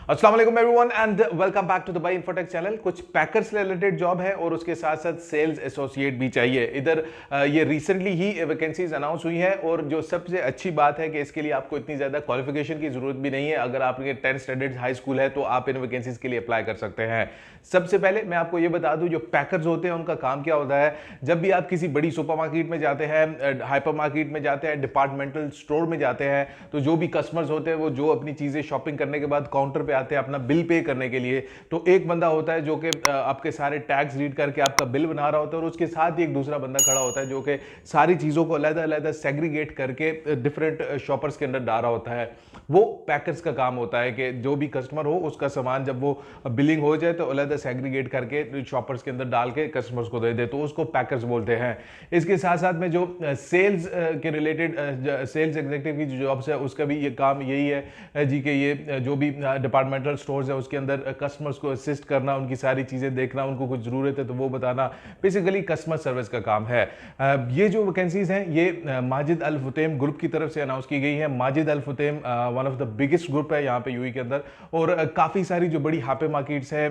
अस्सलाम वालेकुम everyone and welcome back to the Bai Infotech channel. कुछ पैकर्स से रिलेटेड जॉब है और उसके साथ साथ सेल्स एसोसिएट भी चाहिए। इधर ये रिसेंटली ही वैकेंसीज अनाउंस हुई है और जो सबसे अच्छी बात है कि इसके लिए आपको इतनी ज़्यादा क्वालिफिकेशन की ज़रूरत भी नहीं है। अगर आपके 10 स्टैंडर्ड हाई स्कूल है तो आप इन वैकेंसीज के लिए अप्लाई कर सकते हैं। सबसे पहले मैं आपको ये बता दूं, जो पैकर्स होते हैं उनका काम क्या होता है। जब भी आप किसी बड़ी सुपरमार्केट में जाते हैं, हाइपरमार्केट में जाते हैं, डिपार्टमेंटल स्टोर में जाते हैं, तो जो भी कस्टमर्स होते हैं वो जो अपनी चीज़ें शॉपिंग करने के बाद काउंटर पे आते हैं अपना बिल पे करने के लिए, तो एक बंदा होता है जो कि आपके सारे टैग्स रीड करके आपका बिल बना रहा होता है और उसके साथ ही एक दूसरा बंदा खड़ा होता है जो कि सारी चीज़ों को अलग-अलग सेग्रीगेट करके डिफरेंट शॉपर्स के अंदर डाल रहा होता है। वो पैकर्स का काम होता है कि जो भी कस्टमर हो उसका सामान जब वो बिलिंग हो जाए तो अलग सेग्रीगेट करके शॉपर्स के अंदर डाल के कस्टमर्स को दे दे, तो उसको पैकर्स बोलते हैं। इसके साथ साथ में जो सेल्स के रिलेटेड सेल्स एग्जीक्यूटिव की जो जॉब्स है उसका भी ये काम यही है जी कि ये जो भी डिपार्टमेंटल स्टोर्स है उसके अंदर कस्टमर्स को असिस्ट करना, उनकी सारी चीज़ें देखना, उनको कुछ ज़रूरत है तो वो बताना, बेसिकली कस्टमर सर्विस का काम है। ये जो वैकेंसीज हैं ये माजिद अल फुतैम ग्रुप की तरफ से अनाउंस की गई है। Majid Al Futtaim one of the biggest group है यहाँ पे यूएई के अंदर और काफ़ी सारी जो बड़ी हाइपर मार्केट्स है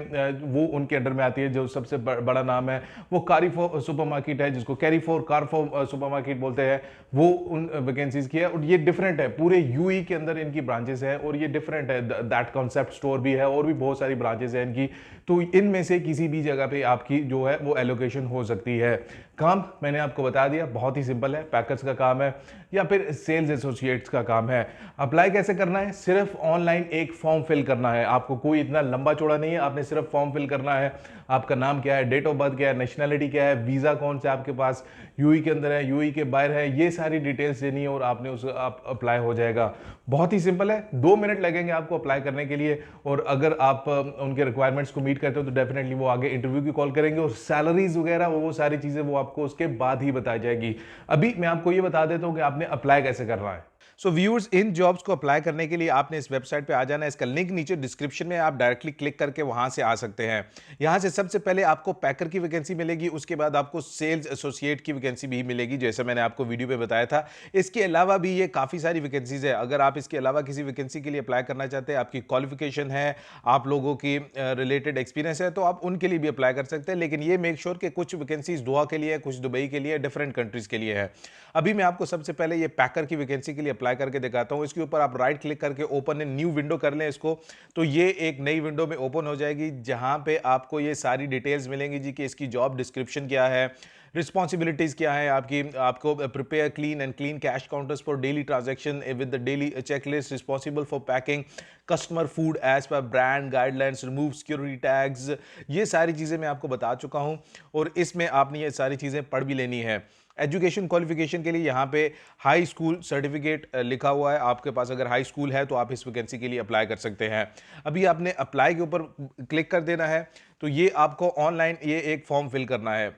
वो उनके अंडर में आती है। जो सबसे बड़ा नाम है वो कारीफो सुपर मार्केट है, जिसको कैरीफोर कारफो सुपर मार्केट बोलते हैं, वो उन वैकेंसीज की है। और ये डिफरेंट है, पूरे यूएई के अंदर इनकी ब्रांचेस है और ये डिफरेंट है। दैट कॉन्सेप्ट स्टोर भी है और भी बहुत सारी ब्रांचेस है इनकी, तो इनमें से किसी भी जगह पे आपकी जो है वो एलोकेशन हो सकती है। काम मैंने आपको बता दिया, बहुत ही सिंपल है, पैकर्स का काम है या फिर सेल्स एसोसिएट्स का काम है। अप्लाई कैसे करना है? सिर्फ ऑनलाइन एक फॉर्म फिल करना है। आपको कोई इतना लंबा चौड़ा नहीं है, आपने सिर्फ फॉर्म फिल करना है। आपका नाम क्या है, डेट ऑफ बर्थ क्या है, नेशनैलिटी क्या है, वीज़ा कौन सा आपके पास, यूएई के अंदर है, यूएई के बाहर है, ये सारी डिटेल्स देनी है और आपने उस आप अप्लाई हो जाएगा। बहुत ही सिंपल है, 2 मिनट लगेंगे आपको अप्लाई करने के लिए। और अगर आप उनके रिक्वायरमेंट्स को मीट करते हो तो डेफिनेटली वो आगे इंटरव्यू की कॉल करेंगे और सैलरीज वगैरह वो सारी चीज़ें वो आपको उसके बाद ही बताई जाएगी। अभी मैं आपको ये बता देता हूँ कि आपने अप्लाई कैसे करना है। सो व्यूअर्स, इन जॉब्स को अप्लाई करने के लिए आपने इस वेबसाइट पे आ जाना है। इसका लिंक नीचे डिस्क्रिप्शन में, आप डायरेक्टली क्लिक करके वहां से आ सकते हैं। यहां से सबसे पहले आपको पैकर की वैकेंसी मिलेगी, उसके बाद आपको सेल्स एसोसिएट की वैकेंसी भी मिलेगी, जैसे मैंने आपको वीडियो पे बताया था। इसके अलावा भी ये काफ़ी सारी वैकेंसीज है। अगर आप इसके अलावा किसी वैकेंसी के लिए अप्लाई करना चाहते हैं, आपकी क्वालिफिकेशन है, आप लोगों की रिलेटेड एक्सपीरियंस है, तो आप उनके लिए भी अप्लाई कर सकते हैं। लेकिन ये मेक श्योर कि कुछ वैकेंसीज दोहा के लिए है, कुछ दुबई के लिए, डिफरेंट कंट्रीज के लिए है। अभी मैं आपको सबसे पहले ये पैकर की वैकेंसी के लिए अप्लाई करके दिखाता हूं। इसके ऊपर आप राइट क्लिक करके ओपन ए न्यू विंडो कर लें इसको, तो ये एक नई विंडो में ओपन हो जाएगी जहां पे आपको ये सारी डिटेल्स मिलेंगी जी कि इसकी जॉब डिस्क्रिप्शन क्या है, रिस्पॉन्सिबिलिटीज क्या है आपकी। आपको prepare clean and clean cash counters for daily transaction with the daily checklist, responsible for packing customer food as per brand guidelines, remove security tags. ये सारी चीज़ें मैं आपको बता चुका हूं और इसमें आपने ये सारी चीज़ें पढ़ भी लेनी है। एजुकेशन क्वालिफिकेशन के लिए यहाँ पे हाई स्कूल सर्टिफिकेट लिखा हुआ है। आपके पास अगर हाई स्कूल है तो आप इस वैकेंसी के लिए अप्लाई कर सकते हैं। अभी आपने अप्लाई के ऊपर क्लिक कर देना है, तो ये आपको ऑनलाइन ये एक फॉर्म फिल करना है।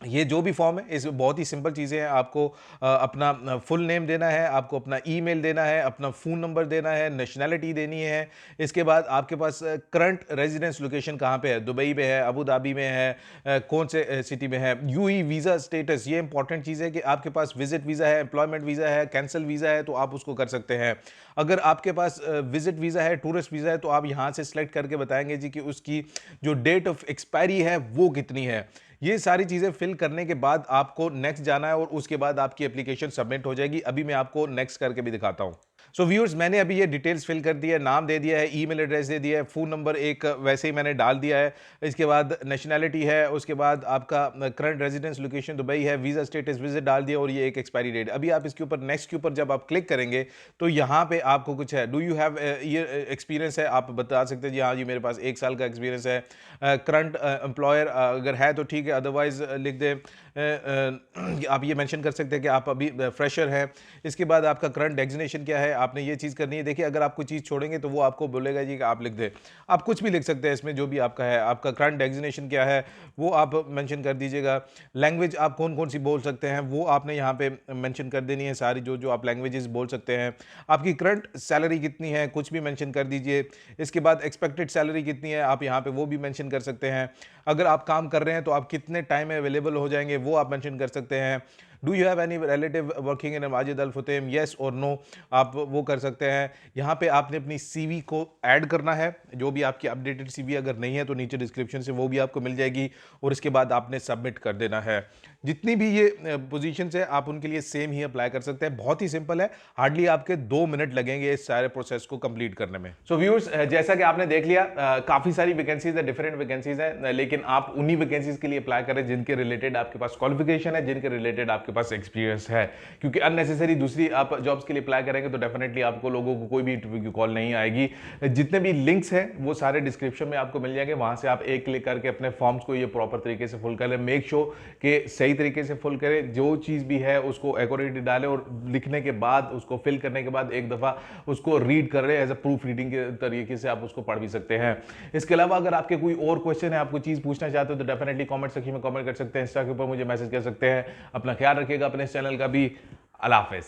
ये जो भी फॉर्म है इसमें बहुत ही सिंपल चीज़ें हैं। आपको अपना फुल नेम देना है, आपको अपना ईमेल देना है, अपना फ़ोन नंबर देना है, नेशनैलिटी देनी है। इसके बाद आपके पास करंट रेजिडेंस लोकेशन कहाँ पे है, दुबई में है, अबू धाबी में है, कौन से सिटी में है। यूई वीज़ा स्टेटस, ये इंपॉर्टेंट चीज़ है कि आपके पास विजिट वीज़ा है, एम्प्लॉयमेंट वीज़ा है, कैंसिल वीज़ा है, तो आप उसको कर सकते हैं। अगर आपके पास विजिट वीज़ा है, टूरिस्ट वीज़ा है, तो आप यहाँ से सेलेक्ट करके बताएंगे जी कि उसकी जो डेट ऑफ एक्सपायरी है वो कितनी है। ये सारी चीज़ें फिल करने के बाद आपको नेक्स्ट जाना है और उसके बाद आपकी एप्लीकेशन सबमिट हो जाएगी। अभी मैं आपको नेक्स्ट करके भी दिखाता हूँ। सो व्यूअर्स, मैंने अभी ये डिटेल्स फिल कर दिया है, नाम दे दिया है, ईमेल एड्रेस दे दिया है, फ़ोन नंबर एक वैसे ही मैंने डाल दिया है। इसके बाद नेशनैलिटी है, उसके बाद आपका करंट रेजिडेंस लोकेशन दुबई है, वीज़ा स्टेटस विजिट डाल दिया और ये एक एक्सपायरी डेट। अभी आप इसके ऊपर नेक्स्ट के ऊपर जब आप क्लिक करेंगे तो यहाँ पे आपको कुछ है, डू यू हैव ये एक्सपीरियंस है, आप बता सकते हैं जी हाँ जी मेरे पास 1 साल का एक्सपीरियंस है। करंट एम्प्लॉयर अगर है तो ठीक है, अदरवाइज लिख दें आप ये मेंशन कर सकते हैं कि आप अभी फ्रेशर हैं। इसके बाद आपका करंट डेजिग्नेशन क्या है, आपने ये चीज़ करनी है। देखिए, अगर आप कोई चीज़ छोड़ेंगे तो वो आपको बोलेगा जी कि आप लिख दें। आप कुछ भी लिख सकते हैं इसमें, जो भी आपका है। आपका करंट डेजिग्नेशन क्या है वो आप मेंशन कर दीजिएगा। लैंग्वेज आप कौन कौन सी बोल सकते हैं वो आपने यहाँ पे मेंशन कर देनी है, सारी जो जो आप लैंग्वेजेस बोल सकते हैं। आपकी करंट सैलरी कितनी है कुछ भी मेंशन कर दीजिए। इसके बाद एक्सपेक्टेड सैलरी कितनी है आप यहाँ पे वो भी मेंशन कर सकते हैं। अगर आप काम कर रहे हैं तो आप कितने टाइम में अवेलेबल हो जाएंगे वो आप मेंशन कर सकते हैं। Do you have any relative working in Majid Al Futtaim, yes और नो, आप वो कर सकते हैं। यहाँ पे आपने अपनी सीवी को ऐड करना है, जो भी आपकी अपडेटेड सीवी अगर नहीं है तो नीचे डिस्क्रिप्शन से वो भी आपको मिल जाएगी, और इसके बाद आपने सबमिट कर देना है। जितनी भी ये पोजीशंस है आप उनके लिए सेम ही अप्लाई कर सकते हैं, बहुत ही सिंपल है, हार्डली आपके 2 मिनट लगेंगे इस सारे प्रोसेस को कंप्लीट करने में। सो व्यूअर्स, जैसा कि आपने देख लिया, काफी सारी वैकेंसीज है, डिफरेंट वैकेंसीज है, लेकिन आप उन्हीं वैकेंसीज के लिए अप्लाई करें जिनके रिलेटेड आपके पास क्वालिफिकेशन है, जिनके रिलेटेड आपके पास एक्सपीरियंस है, क्योंकि अननेसेसरी दूसरी आप जॉब्स के लिए अप्लाई करेंगे तो डेफिनेटली आपको लोगों को कोई भी इंटरव्यू की कॉल नहीं आएगी। जितने भी लिंक्स हैं वो सारे डिस्क्रिप्शन में आपको मिल जाएंगे, वहां से आप एक क्लिक करके अपने फॉर्म्स को ये प्रॉपर तरीके से फुल करें। मेक श्योर कि सही तरीके से फुल करें, जो चीज भी है उसको एक्यूरेटली डालें, और लिखने के बाद उसको फिल करने के बाद एक दफा उसको रीड कर रहे हैं, एज अ प्रूफ रीडिंग के तरीके से आप उसको पढ़ भी सकते हैं। इसके अलावा अगर आपके कोई और क्वेश्चन है, आपको चीज पूछना चाहते हो तो डेफिनेटली कमेंट सेक्शन में कमेंट कर सकते हैं, इंस्टा के ऊपर मुझे मैसेज कर सकते हैं। अपना ख्याल रखिएगा, अपने चैनल का भी। अल्लाह हाफिज।